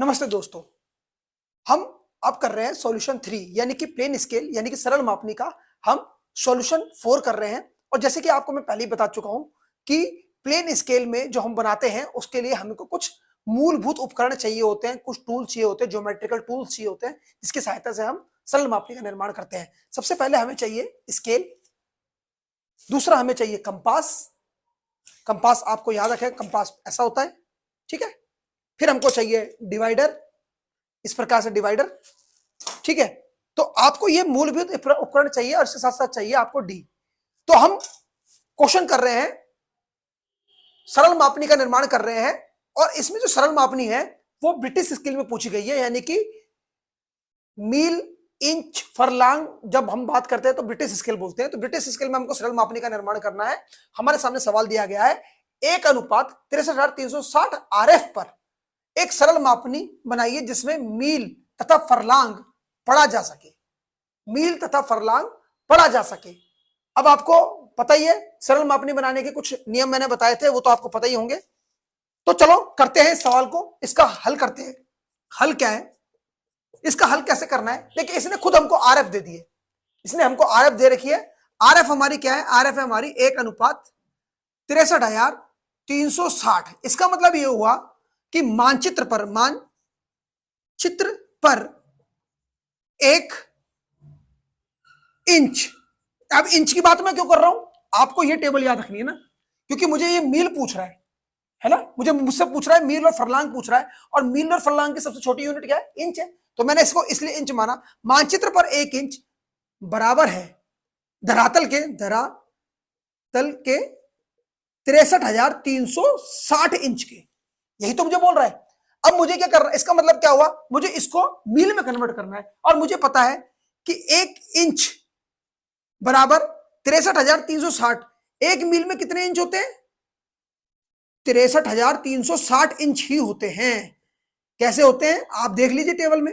नमस्ते दोस्तों। हम अब कर रहे हैं सॉल्यूशन 3 यानी कि प्लेन स्केल यानी कि सरल मापनी का हम सॉल्यूशन 4 कर रहे हैं। और जैसे कि आपको मैं पहले ही बता चुका हूं कि प्लेन स्केल में जो हम बनाते हैं उसके लिए हमको कुछ मूलभूत उपकरण चाहिए होते हैं, कुछ टूल चाहिए होते हैं, ज्योमेट्रिकल टूल्स चाहिए होते हैं जिसकी सहायता से हम सरल मापनी का निर्माण करते हैं। सबसे पहले हमें चाहिए स्केल, दूसरा हमें चाहिए कंपास। कंपास आपको याद रखें, कंपास ऐसा होता है, ठीक है। फिर हमको चाहिए डिवाइडर, इस प्रकार से डिवाइडर, ठीक है। तो आपको ये मूलभूत उपकरण चाहिए और इसके साथ साथ चाहिए आपको डी। तो हम क्वेश्चन कर रहे हैं, सरल मापनी का निर्माण कर रहे हैं और इसमें जो सरल मापनी है वो ब्रिटिश स्केल में पूछी गई है, यानी कि मील, इंच, फरलांग जब हम बात करते हैं तो ब्रिटिश स्केल बोलते हैं। तो ब्रिटिश स्केल में हमको सरल मापनी का निर्माण करना है। हमारे सामने सवाल दिया गया है 1:63,360 आरएफ पर एक सरल मापनी बनाइए जिसमें मील तथा फरलांग पढ़ा जा सके। मील तथा फरलांग पढ़ा जा सके। अब आपको पता ही है सरल मापनी बनाने के कुछ नियम मैंने बताए थे, वो तो आपको पता ही होंगे। तो चलो करते हैं इस सवाल को, इसका हल करते हैं। हल क्या है, इसका हल कैसे करना है। देखिए इसने खुद हमको आरएफ दे दिए, इसने हमको आरएफ दे रखी है। आरएफ हमारी क्या है, आरएफ है हमारी 1:63,360। इसका मतलब ये हुआ कि मानचित्र पर 1 इंच। अब इंच की बात मैं क्यों कर रहा हूं, आपको ये टेबल याद रखनी है ना, क्योंकि मुझे ये मील पूछ रहा है ना, मुझसे पूछ रहा है मील और फरलांग पूछ रहा है, और मील और फरलांग की सबसे छोटी यूनिट क्या है, इंच है। तो मैंने इसको इसलिए इंच माना। मानचित्र पर 1 इंच बराबर है धरातल के 63,360 इंच के। यही तो मुझे बोल रहा है। अब मुझे क्या करना है, इसका मतलब क्या हुआ, मुझे इसको मील में कन्वर्ट करना है। और मुझे पता है कि 1 इंच बराबर 63,360। 1 मील में कितने इंच होते हैं, 63,360 इंच ही होते हैं। कैसे होते हैं आप देख लीजिए टेबल में।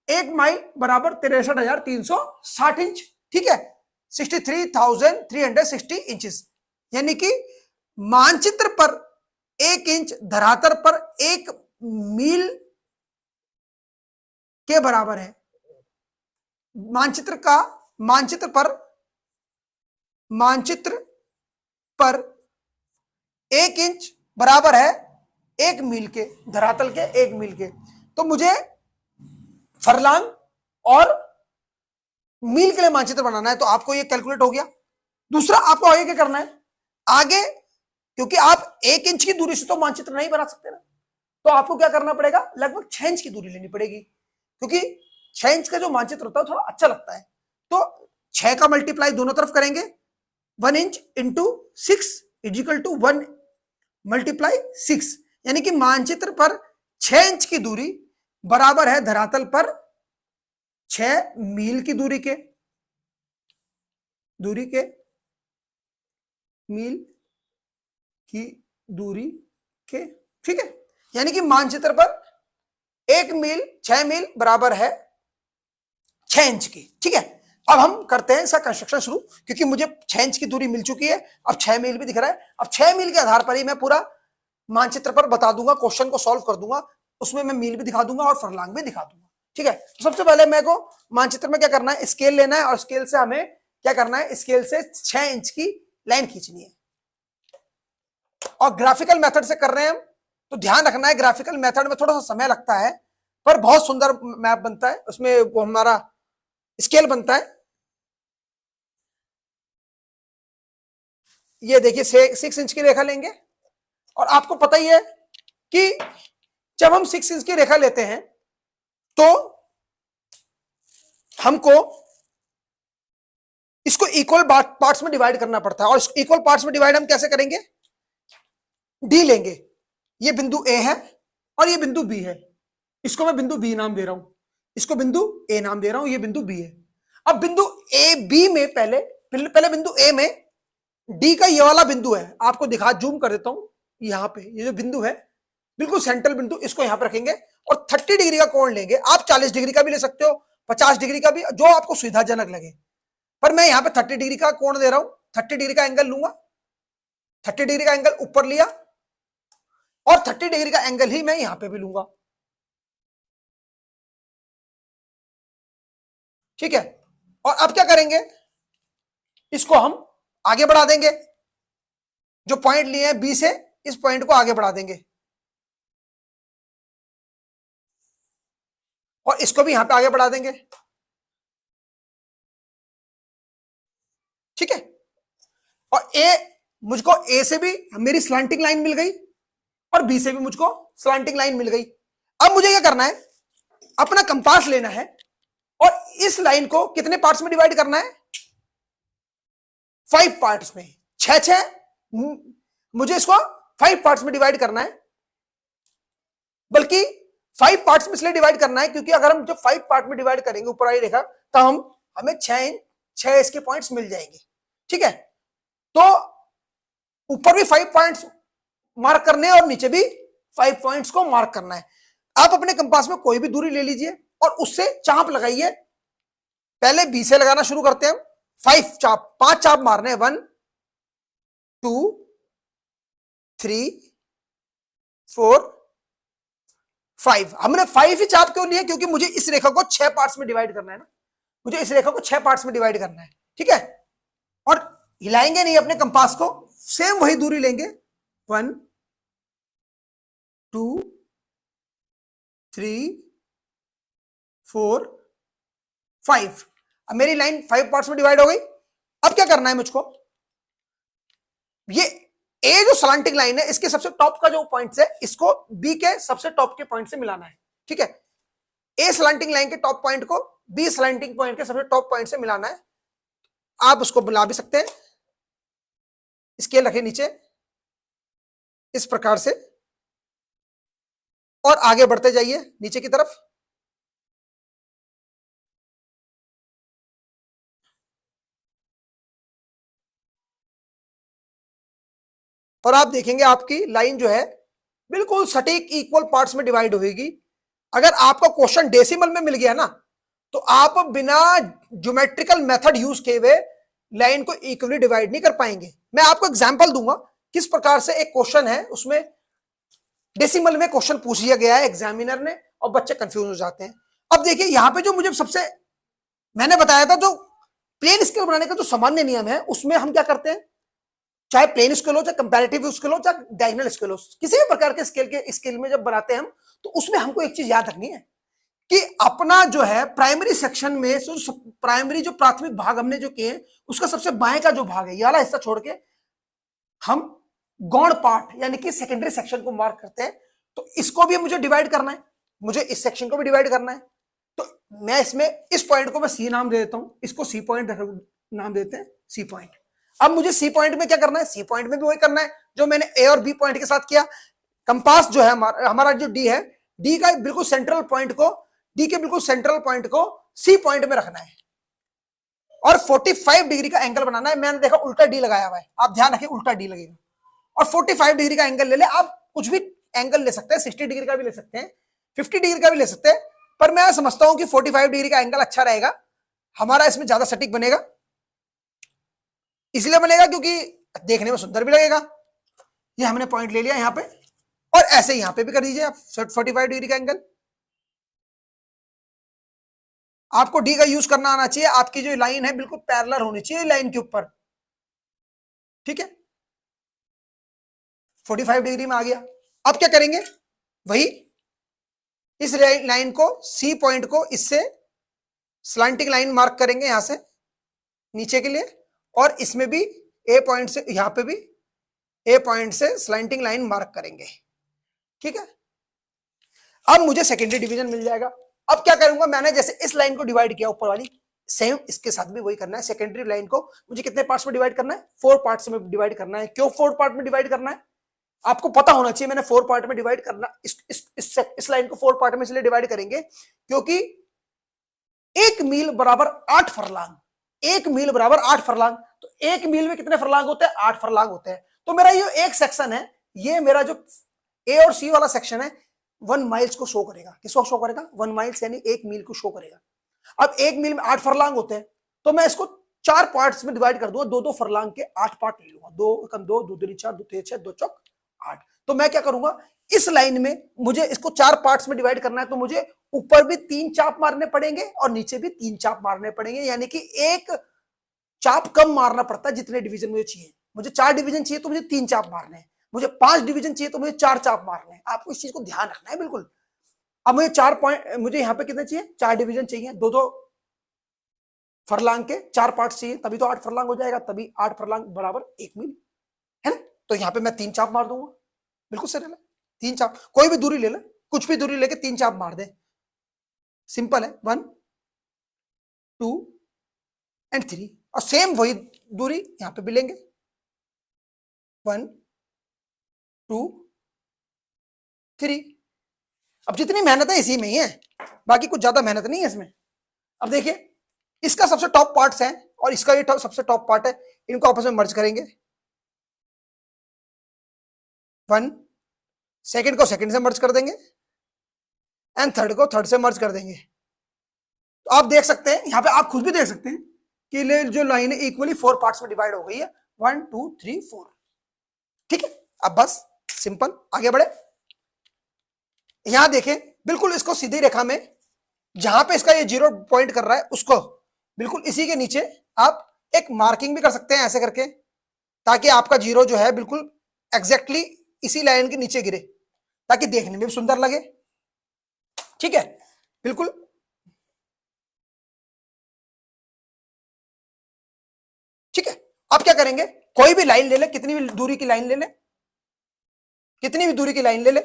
1 माइल बराबर 63,360 इंच, ठीक है, 63,360 इंचेस। यानी कि मानचित्र पर 1 इंच धरातल पर 1 मील के बराबर है। मानचित्र पर 1 इंच बराबर है 1 मील के, धरातल के 1 मील के। तो मुझे फरलांग और मील के लिए मानचित्र बनाना है, तो आपको ये कैलकुलेट हो गया। दूसरा आपको आगे क्या करना है, आगे क्योंकि आप 1 इंच की दूरी से तो मानचित्र नहीं बना सकते ना, तो आपको क्या करना पड़ेगा, लगभग 6 इंच की दूरी लेनी पड़ेगी, क्योंकि 6 इंच का जो मानचित्र होता है थोड़ा अच्छा लगता है। तो 6 का मल्टीप्लाई दोनों तरफ करेंगे, 1 inch into 6 equal to 1 multiply 6, यानी कि मानचित्र पर 6 इंच की दूरी बराबर है धरातल पर 6 मील की दूरी के मील की दूरी के, ठीक है। यानी कि मानचित्र पर 1 मील 6 मील बराबर है 6 इंच की, ठीक है। अब हम करते हैं इसका कंस्ट्रक्शन शुरू, क्योंकि मुझे 6 इंच की दूरी मिल चुकी है, अब 6 मील भी दिख रहा है। अब 6 मील के आधार पर ही मैं पूरा मानचित्र पर बता दूंगा, क्वेश्चन को सॉल्व कर दूंगा, उसमें मैं मील भी दिखा दूंगा और फरलांग भी दिखा दूंगा, ठीक है। तो सबसे पहले मेरे को मानचित्र में क्या करना है, स्केल लेना है, और स्केल से हमें क्या करना है, स्केल से 6 इंच की लाइन खींचनी है। और ग्राफिकल मेथड से कर रहे हैं हम, तो ध्यान रखना है ग्राफिकल मेथड में थोड़ा सा समय लगता है, पर बहुत सुंदर मैप बनता है, उसमें वो हमारा स्केल बनता है। ये देखिए 6 इंच की रेखा लेंगे, और आपको पता ही है कि जब हम 6 इंच की रेखा लेते हैं तो हमको इसको इक्वल पार्ट्स में डिवाइड करना पड़ता है। और इक्वल पार्ट्स में डिवाइड हम कैसे करेंगे, डी लेंगे, ये बिंदु ए है और ये बिंदु बी है, इसको मैं बिंदु बी नाम दे रहा हूं, इसको बिंदु ए नाम दे रहा हूं, ये बिंदु बी है। अब बिंदु ए बी में पहले बिंदु ए में डी का ये वाला बिंदु है, आपको दिखा जूम कर देता हूं, यहां पे ये जो बिंदु है बिल्कुल सेंट्रल बिंदु, इसको यहां पर रखेंगे और 30 डिग्री का कोण लेंगे। आप 40 डिग्री का भी ले सकते हो, 50 डिग्री का भी, जो आपको सुविधाजनक लगे, पर मैं यहां पे 30 डिग्री का कोण दे रहा हूं। 30 डिग्री का एंगल लूंगा, 30 डिग्री का एंगल ऊपर लिया, और 30 डिग्री का एंगल ही मैं यहां पे भी लूंगा। ठीक है, और अब क्या करेंगे, इसको हम आगे बढ़ा देंगे, जो पॉइंट लिए हैं बी से इस पॉइंट को आगे बढ़ा देंगे और इसको भी यहां पे आगे बढ़ा देंगे। ठीक है, और ए, मुझको ए से भी मेरी स्लैंटिंग लाइन मिल गई और बी से भी मुझको स्लैंटिंग लाइन मिल गई। अब मुझे क्या करना है, अपना कंपास लेना है और इस लाइन को कितने पार्ट्स में डिवाइड करना है, 5 पार्ट्स में, 6 मुझे इसको 5 पार्ट्स में डिवाइड करना है। बल्कि 5 पार्ट्स में इसलिए डिवाइड करना है क्योंकि अगर हम जो 5 पार्ट में डिवाइड करेंगे ऊपर वाली रेखा, तो हमें 6 इसके पॉइंट्स मिल जाएंगे। ठीक है, तो ऊपर भी 5 पॉइंट्स मार्क करने हैं और नीचे भी 5 पॉइंट्स को मार्क करना है। आप अपने कंपास में कोई भी दूरी ले लीजिए और उससे चाप लगाइए। पहले बी से लगाना शुरू करते हैं, 5 चाप मारने हैं, 1 2 3 4 5। हमने 5 ही चाप क्यों लिए, क्योंकि मुझे इस रेखा को 6 पार्ट्स में डिवाइड करना है ना, मुझे इस रेखा को 6 पार्ट्स में डिवाइड करना है। ठीक है, और हिलाएंगे नहीं अपने कंपास को, सेम वही दूरी लेंगे, 1 2 3 4 5। अब मेरी लाइन 5 पार्ट्स में डिवाइड हो गई। अब क्या करना है मुझको, ये ए जो स्लैंटिंग लाइन है इसके सबसे टॉप का जो पॉइंट है इसको बी के सबसे टॉप के पॉइंट से मिलाना है। ठीक है, ए स्लैंटिंग लाइन के टॉप पॉइंट को बी स्लैंटिंग पॉइंट के सबसे टॉप पॉइंट से मिलाना है। आप उसको बुला भी सकते हैं, स्केल रखे नीचे इस प्रकार से और आगे बढ़ते जाइए नीचे की तरफ। और आप देखेंगे आपकी लाइन जो है बिल्कुल सटीक इक्वल पार्ट्स में डिवाइड होगी। अगर आपका क्वेश्चन डेसिमल में मिल गया ना, तो आप बिना ज्योमेट्रिकल मेथड यूज किए हुए लाइन को इक्वली डिवाइड नहीं कर पाएंगे। मैं आपको एग्जांपल दूंगा किस प्रकार से एक क्वेश्चन है उसमें डेसिमल में क्वेश्चन पूछ लिया गया है एग्जामिनर ने और बच्चे कंफ्यूज हो जाते हैं। अब देखिए यहां पे जो मुझे सबसे मैंने बताया था, जो प्लेन स्केल बनाने का जो सामान्य नियम है उसमें हम क्या करते हैं, चाहे प्लेन स्केल हो, चाहे कंपैरेटिव स्केल हो, चाहे डायगोनल स्केल हो, किसी भी प्रकार के स्केल में जब बनाते हैं हम, तो उसमें हमको एक चीज याद रखनी है कि अपना जो है प्राइमरी सेक्शन में प्राइमरी जो प्राथमिक भाग हमने जो किए उसका सबसे बाएं का जो भाग है ये वाला हिस्सा छोड़ के हम गौण पार्ट यानी कि सेकेंडरी सेक्शन को मार्क करते हैं। तो इसको भी मुझे डिवाइड करना है, मुझे इस सेक्शन को भी डिवाइड करना है। तो मैं इसमें इस पॉइंट को मैं सी नाम दे देता हूं, इसको सी पॉइंट नाम देते हैं, सी पॉइंट। अब मुझे सी पॉइंट में क्या करना है, सी पॉइंट में भी वही करना है जो मैंने ए और बी पॉइंट के साथ किया। कंपास जो है हमारा जो डी है, डी का बिल्कुल सेंट्रल पॉइंट को, डी के बिल्कुल सेंट्रल पॉइंट को सी पॉइंट में रखना है और 45 डिग्री का एंगल बनाना है। मैंने देखा उल्टा डी लगाया हुआ है, आप ध्यान रखिए उल्टा डी लगेगा और 45 डिग्री का एंगल ले ले। आप कुछ भी एंगल ले सकते हैं, 60 डिग्री का भी ले सकते हैं, 50 डिग्री का भी ले सकते हैं, पर मैं समझता हूं कि 45 डिग्री का एंगल अच्छा रहेगा, हमारा इसमें ज्यादा सटीक बनेगा। इसलिए बनेगा क्योंकि देखने में सुंदर भी लगेगा। ये हमने पॉइंट ले लिया यहां पे और ऐसे यहां पे भी कर दीजिए आप 45 डिग्री का एंगल। आपको डी का यूज करना आना चाहिए, आपकी जो लाइन है बिल्कुल पैरेलल होनी चाहिए लाइन के ऊपर। ठीक है, 45 डिग्री में आ गया। अब क्या करेंगे, वही इस लाइन को सी पॉइंट को इससे स्लैंटिंग लाइन मार्क करेंगे यहां से नीचे के लिए और इसमें भी ए पॉइंट से, यहां पे भी ए पॉइंट से स्लैंटिंग लाइन मार्क करेंगे। ठीक है, अब मुझे सेकेंडरी डिवीजन मिल जाएगा। अब क्या करूंगा, मैंने जैसे इस लाइन को डिवाइड किया ऊपर वाली, सेम इसके साथ भी वही करना है। सेकेंडरी लाइन को मुझे कितने पार्ट्स में डिवाइड करना है, 4 पार्ट्स में डिवाइड करना है। क्यों 4 पार्ट में डिवाइड करना है, आपको पता होना चाहिए। मैंने 4 पार्ट में डिवाइड करना, इस लाइन को 4 पार्ट में इसलिए डिवाइड करेंगे क्योंकि 1 मील बराबर 8 फरलांग, 1 मील बराबर 8 फरलांग। तो 1 मील में कितने फरलांग होते हैं, 8 फरलांग होते हैं। तो मेरा ये एक सेक्शन है, ये मेरा जो ए और सी वाला सेक्शन है 1 माइल्स को शो करेगा। किसको शो करेगा, 1 माइल्स यानी 1 मील को शो करेगा। अब 1 मील में 8 फरलांग होते हैं, तो मैं इसको 4 पार्ट्स में डिवाइड कर दूंगा, 2-2 फरलांग के 8 पार्ट ले लूंगा। 2 एकम 2, 2 दूनी 4, 2 तिया 6, 2 चौक 8। तो मैं क्या करूंगा, इस लाइन में मुझे इसको 4 पार्ट्स में डिवाइड करना है, तो मुझे ऊपर भी 3 चाप मारने पड़ेंगे और नीचे भी 3 चाप मारने पड़ेंगे, यानी कि एक चाप कम मारना पड़ता है जितने डिवीजन मुझे चाहिए। मुझे 4 डिवीजन चाहिए तो मुझे 3 चाप मारने हैं, मुझे 5 डिवीजन चाहिए तो मुझे 4 चाप मारने हैं। आपको इस चीज को ध्यान रखना है बिल्कुल। अब मुझे 4 पॉइंट, मुझे यहाँ पे कितने चाहिए, 4 डिवीजन चाहिए, 2-2 फरलांग के 4 पार्ट्स चाहिए, तभी तो 8 फरलांग हो जाएगा, तभी 8 फरलांग बराबर 1 मील है ना। तो यहाँ पे मैं 3 चाप मार दूंगा, बिल्कुल सही है। 3 चाप, कोई भी दूरी ले ले, कुछ भी दूरी लेके 3 चाप मार दे, सिंपल है। 1 2 एंड 3, और सेम वही दूरी यहां पे भी लेंगे, 1 2 3। अब जितनी मेहनत है इसी में ही है, बाकी कुछ ज्यादा मेहनत नहीं है इसमें। अब देखिए, इसका सबसे टॉप पार्ट्स है और इसका ये सबसे टॉप पार्ट है, इनको आपस में मर्ज करेंगे। 1 सेकंड को सेकंड से मर्ज कर देंगे एंड थर्ड को थर्ड से मर्ज कर देंगे। तो आप देख सकते हैं, यहां पे आप खुद भी देख सकते हैं कि जो लाइन है इक्वली 4 पार्ट्स में डिवाइड हो गई है, 1 2 3 4। ठीक है, अब बस सिंपल आगे बढ़े। यहां देखें, बिल्कुल इसको सीधी रेखा में जहां पे इसका ये 0 पॉइंट कर रहा है, उसको बिल्कुल इसी के नीचे आप एक मार्किंग भी कर सकते हैं ऐसे करके, ताकि आपका 0 जो है बिल्कुल एग्जैक्टली इसी लाइन के नीचे गिरे, ताकि देखने में भी सुंदर लगे। ठीक है, बिल्कुल। ठीक है, अब क्या करेंगे, कोई भी लाइन ले ले, कितनी भी दूरी की लाइन ले ले, कितनी भी दूरी की लाइन ले ले,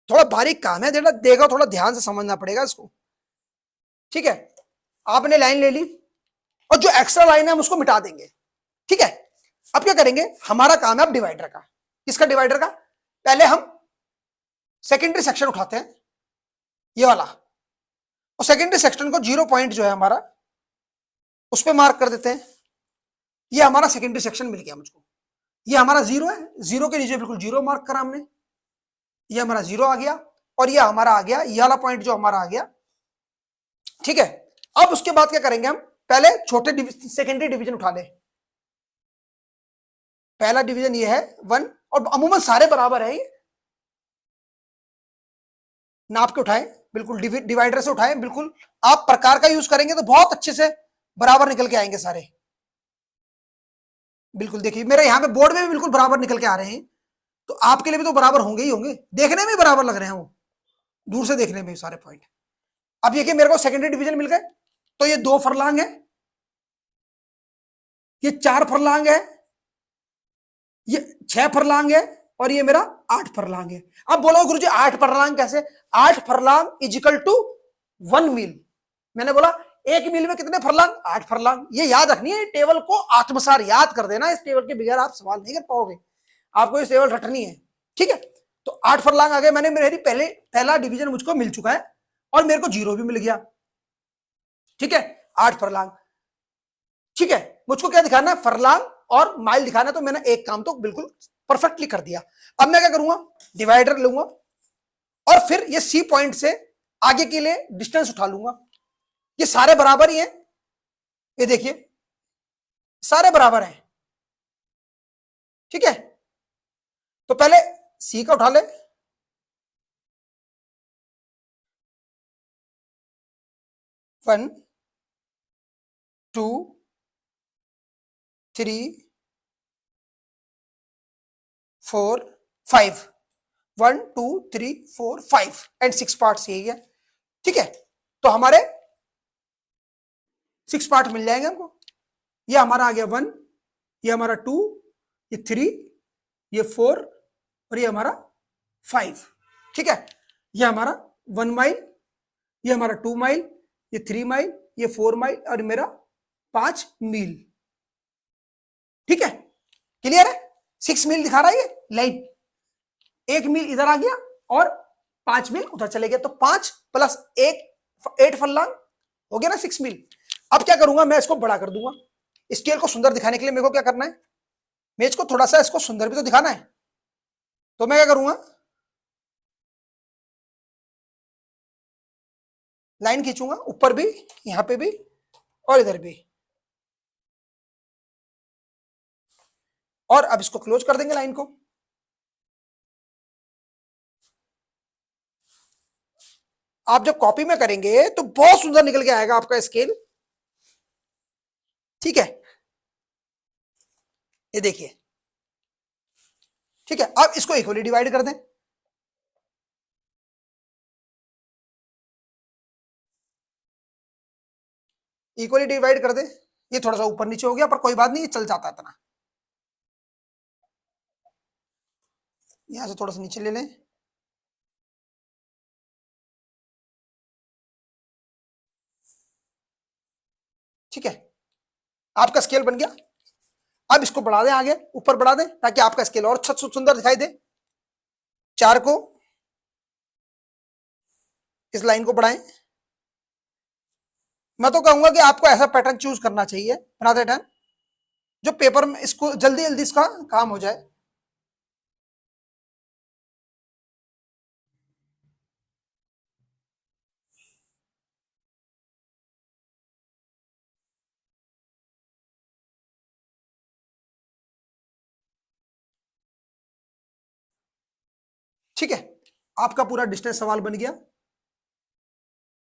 थोड़ा बारीक काम है, जरा देखो, थोड़ा ध्यान से समझना पड़ेगा इसको। ठीक है, आपने लाइन ले ली और जो एक्स्ट्रा लाइन है हम उसको मिटा देंगे। ठीक है, अब क्या करेंगे, हमारा काम है अब डिवाइडर का। किसका डिवाइडर का, पहले हम सेकेंडरी सेक्शन उठाते हैं, ये वाला, और सेकेंडरी सेक्शन को 0 पॉइंट जो है हमारा उस पर मार्क कर देते हैं। ये हमारा सेकेंडरी सेक्शन मिल गया मुझको, ये हमारा 0 है, 0 के नीचे बिल्कुल 0 मार्क करा हमने, ये हमारा 0 आ गया, और ये हमारा आ गया, ये वाला पॉइंट जो हमारा आ गया। ठीक है, अब उसके बाद क्या करेंगे, हम पहले छोटे सेकेंडरी डिवीजन उठा ले। पहला डिवीजन ये है 1, और अमूमन सारे बराबर है, ये नाप के उठाएं, बिल्कुल डिवाइडर से उठाएं, बिल्कुल आप प्रकार का यूज करेंगे तो बहुत अच्छे से बराबर निकल के आएंगे सारे। बिल्कुल देखिए, मेरे यहाँ पे बोर्ड में भी बिल्कुल बराबर निकल के आ रहे हैं, तो आपके लिए भी तो बराबर होंगे ही होंगे, देखने में बराबर लग रहे हैं वो, दूर से देखने में सारे पॉइंट। अब देखिए, मेरे को सेकेंडरी डिवीजन मिल गए, तो ये 2 फरलांग है, ये 4 फरलांग है, ये 6 फरलांग है, और ये मेरा 8 फरलांग है। अब बोलो गुरुजी 8 फरलांग कैसे, 8 फरलांग इजिकल टू 1 मील। मैंने बोला 1 मील में कितने फरलांग, 8 फरलांग। ये याद रखनी है, टेबल को आत्मसार याद कर देना, इस टेबल के बगैर आप सवाल नहीं कर पाओगे, आपको ये टेबल रटनी है। ठीक है, तो 8 फरलांग आ गए, मैंने मेरी पहला डिवीजन मुझको मिल चुका है, और मेरे को 0 भी मिल गया। ठीक है, 8 फरलांग। ठीक है, मुझको क्या दिखाना है, फरलांग और माइल दिखाना है, तो मैंने एक काम तो बिल्कुल परफेक्टली कर दिया। अब मैं क्या करूंगा, डिवाइडर लूंगा और फिर ये सी पॉइंट से आगे के लिए डिस्टेंस उठा लूंगा। ये सारे बराबर ही हैं, ये देखिए सारे बराबर हैं। ठीक है, तो पहले सी का उठा ले, 1 2 3 4 5, 1 2 3 4 5 एंड 6 पार्ट्स यही है। ठीक है, तो हमारे 6 पार्ट मिल जाएंगे हमको। ये हमारा आ गया 1, ये हमारा 2, ये 3, ये 4, और ये हमारा 5। ठीक है, ये हमारा 1 माइल, ये हमारा 2 माइल, ये 3 माइल, ये 4 माइल, और मेरा 5 मील। ठीक है, क्लियर है, 6 मील दिखा रहा है ये लाइन, 1 मील इधर आ गया और 5 मील उधर चले गए, तो 5 प्लस 1 8 फरलांग हो गया ना 6 मील। अब क्या करूंगा, मैं इसको बड़ा कर दूंगा, स्केल को सुंदर दिखाने के लिए मेरे को क्या करना है, मैं इसको थोड़ा सा इसको सुंदर भी तो दिखाना है, तो मैं क्या करूंगा, लाइन खींचूंगा, ऊपर भी, यहां पे भी और इधर भी, और अब इसको क्लोज कर देंगे लाइन को। आप जब कॉपी में करेंगे तो बहुत सुंदर निकल के आएगा आपका स्केल। ठीक है, ये देखिए। ठीक है, अब इसको इक्वली डिवाइड कर दें। इक्वली डिवाइड कर दें। ये थोड़ा सा ऊपर नीचे हो गया, पर कोई बात नहीं, ये चल जाता है इतना। यहां से थोड़ा सा नीचे ले लें। ठीक है, आपका स्केल बन गया। अब इसको बढ़ा दें, आगे ऊपर बढ़ा दें, ताकि आपका स्केल और अच्छा सुंदर दिखाई दे। 4 को, इस लाइन को बढ़ाएं। मैं तो कहूंगा कि आपको ऐसा पैटर्न चूज करना चाहिए बनाते टाइम, जो पेपर में इसको जल्दी जल्दी इसका काम हो जाए। ठीक है, आपका पूरा डिस्टेंस सवाल बन गया।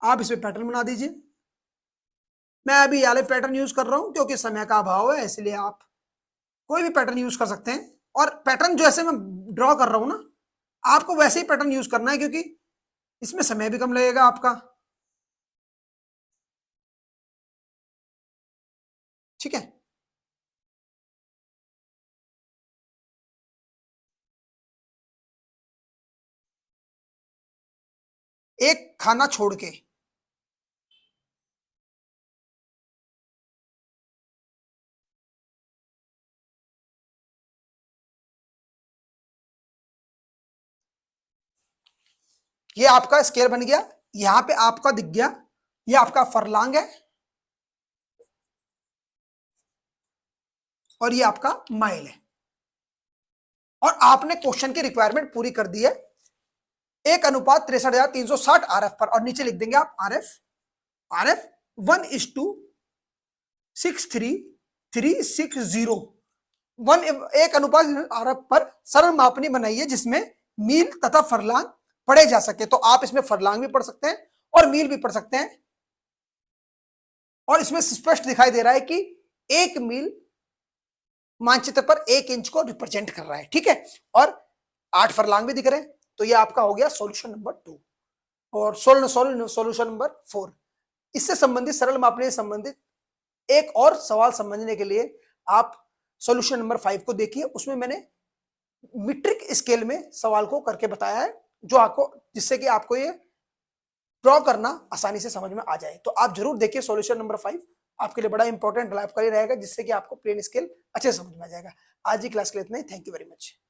आप इसमें पैटर्न बना दीजिए। मैं अभी ये वाले पैटर्न यूज कर रहा हूं क्योंकि समय का अभाव है, इसलिए आप कोई भी पैटर्न यूज कर सकते हैं। और पैटर्न जैसे मैं ड्रॉ कर रहा हूं ना, आपको वैसे ही पैटर्न यूज करना है, क्योंकि इसमें समय भी कम लगेगा आपका। ठीक है, एक खाना छोड़ के। ये आपका स्केल बन गया। यहां पे आपका दिख गया, ये आपका फरलांग है और ये आपका माइल है। और आपने क्वेश्चन की रिक्वायरमेंट पूरी कर दी है। 1:63,360 RF पर, और नीचे लिख देंगे आप RF 1:63360। 1:RF पर सरल मापनी बनाई है, जिसमें मील तथा फरलांग पढ़े जा सके। तो आप इसमें फरलांग भी पढ़ सकते हैं और मील भी पढ़ सकते हैं। और इसमें स्पष्ट दिखाई दे रहा है कि 1 मील मानचित्र पर 1 इंच को रिप्रेजेंट कर रहा है। ठीक है, और 8 फरलांग भी दिख रहे हैं। तो ये आपका हो गया सॉल्यूशन नंबर 2 और सॉल्यूशन नंबर 4। इससे संबंधित, सरल मापनी से संबंधित एक और सवाल समझने के लिए आप सॉल्यूशन नंबर 5 को देखिए। उसमें मैंने मीट्रिक स्केल में सवाल को करके बताया है, जो आपको, जिससे कि आपको ये ड्रॉ करना आसानी से समझ में आ जाए। तो आप जरूर देखिए सॉल्यूशन नंबर 5, आपके लिए बड़ा इंपॉर्टेंट लाभकारी रहेगा, जिससे कि आपको प्लेन स्केल अच्छे से समझ में आ जाएगा। आज की क्लास के लिए इतना ही। Thank you very much.